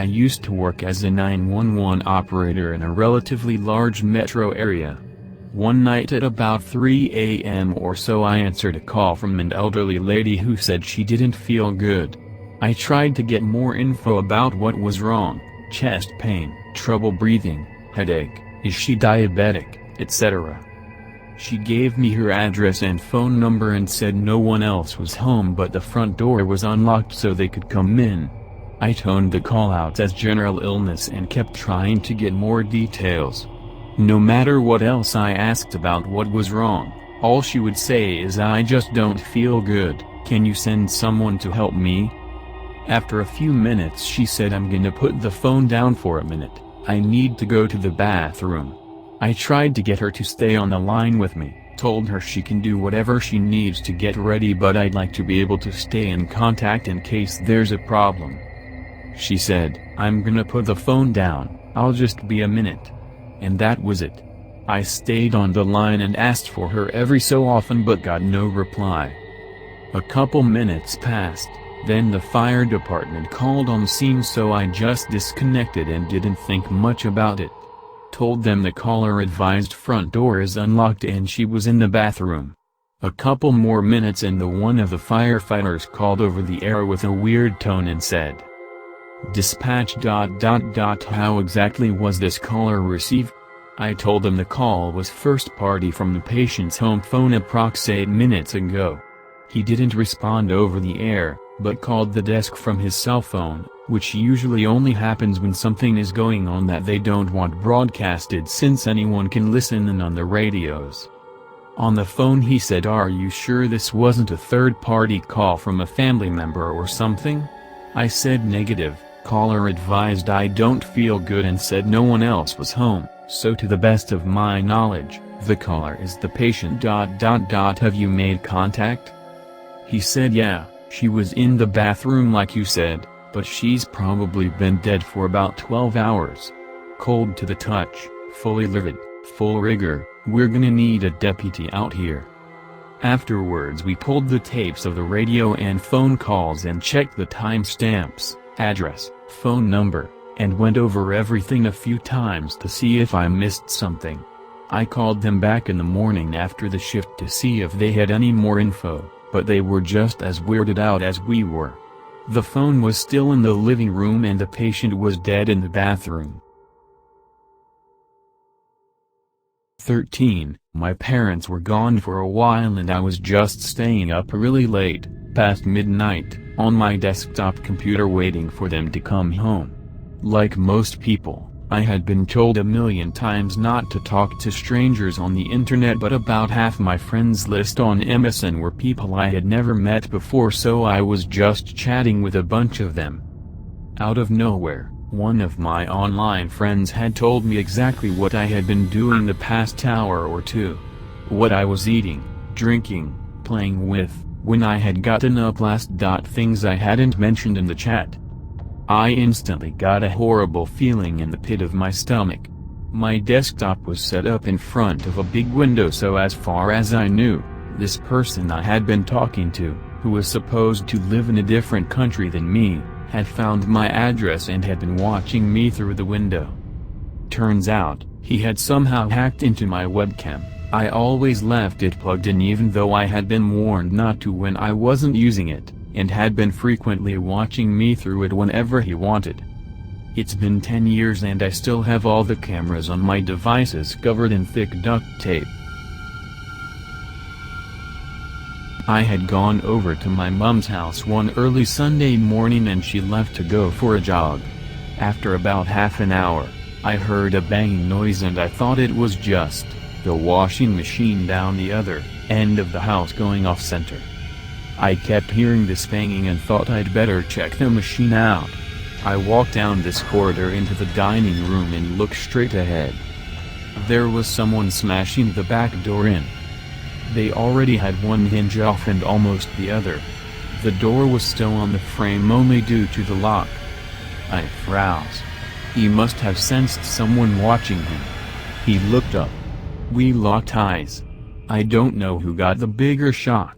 I used to work as a 911 operator in a relatively large metro area. One night at about 3 a.m. or so I answered a call from an elderly lady who said she didn't feel good. I tried to get more info about what was wrong: chest pain, trouble breathing, headache, is she diabetic, etc. She gave me her address and phone number and said no one else was home but the front door was unlocked so they could come in. I toned the call out as general illness and kept trying to get more details. No matter what else I asked about what was wrong, all she would say is, "I just don't feel good, can you send someone to help me?" After a few minutes she said, "I'm gonna put the phone down for a minute, I need to go to the bathroom." I tried to get her to stay on the line with me, told her she can do whatever she needs to get ready but I'd like to be able to stay in contact in case there's a problem. She said, "I'm gonna put the phone down, I'll just be a minute." And that was it. I stayed on the line and asked for her every so often but got no reply. A couple minutes passed, then the fire department called on scene so I just disconnected and didn't think much about it. Told them the caller advised front door is unlocked and she was in the bathroom. A couple more minutes and one of the firefighters called over the air with a weird tone and said, "Dispatch ... How exactly was this caller received?" I told them the call was first party from the patient's home phone approx 8 minutes ago. He didn't respond over the air, but called the desk from his cell phone, which usually only happens when something is going on that they don't want broadcasted since anyone can listen in on the radios. On the phone he said, "Are you sure this wasn't a third-party call from a family member or something?" I said negative. Caller advised I don't feel good and said no one else was home, so to the best of my knowledge, the caller is the patient. Have you made contact? He said yeah, she was in the bathroom like you said, but she's probably been dead for about 12 hours. Cold to the touch, fully livid, full rigor, we're gonna need a deputy out here. Afterwards we pulled the tapes of the radio and phone calls and checked the timestamps, address, phone number, and went over everything a few times to see if I missed something. I called them back in the morning after the shift to see if they had any more info, but they were just as weirded out as we were. The phone was still in the living room and the patient was dead in the bathroom. 13. My parents were gone for a while and I was just staying up really late, past midnight, on my desktop computer waiting for them to come home. Like most people, I had been told a million times not to talk to strangers on the internet, but about half my friends list on MSN were people I had never met before, so I was just chatting with a bunch of them. Out of nowhere, one of my online friends had told me exactly what I had been doing the past hour or two. What I was eating, drinking, playing with, when I had gotten up last. Things I hadn't mentioned in the chat. I instantly got a horrible feeling in the pit of my stomach. My desktop was set up in front of a big window, so as far as I knew, this person I had been talking to, who was supposed to live in a different country than me, had found my address and had been watching me through the window. Turns out, he had somehow hacked into my webcam. I always left it plugged in even though I had been warned not to when I wasn't using it, and had been frequently watching me through it whenever he wanted. It's been 10 years and I still have all the cameras on my devices covered in thick duct tape. I had gone over to my mom's house one early Sunday morning and she left to go for a jog. After about half an hour, I heard a banging noise and I thought it was just the washing machine down the other end of the house going off center. I kept hearing this banging and thought I'd better check the machine out. I walked down this corridor into the dining room and looked straight ahead. There was someone smashing the back door in. They already had one hinge off and almost the other. The door was still on the frame only due to the lock. I froze. He must have sensed someone watching him. He looked up. We locked eyes. I don't know who got the bigger shock.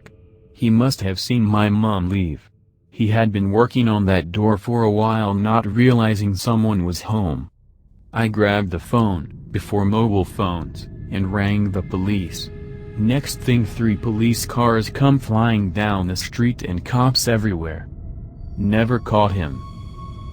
He must have seen my mom leave. He had been working on that door for a while, not realizing someone was home. I grabbed the phone, before mobile phones, and rang the police. Next thing, 3 police cars come flying down the street and cops everywhere. Never caught him.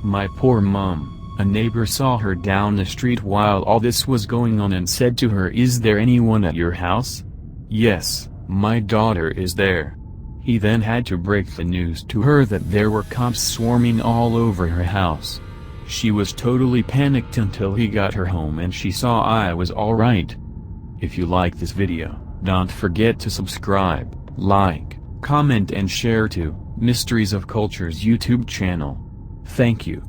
My poor mom, a neighbor saw her down the street while all this was going on and said to her, "Is there anyone at your house?" "Yes, my daughter is there." He then had to break the news to her that there were cops swarming all over her house. She was totally panicked until he got her home and she saw I was alright. If you like this video, don't forget to subscribe, like, comment and share to Mysteries of Culture's YouTube channel. Thank you.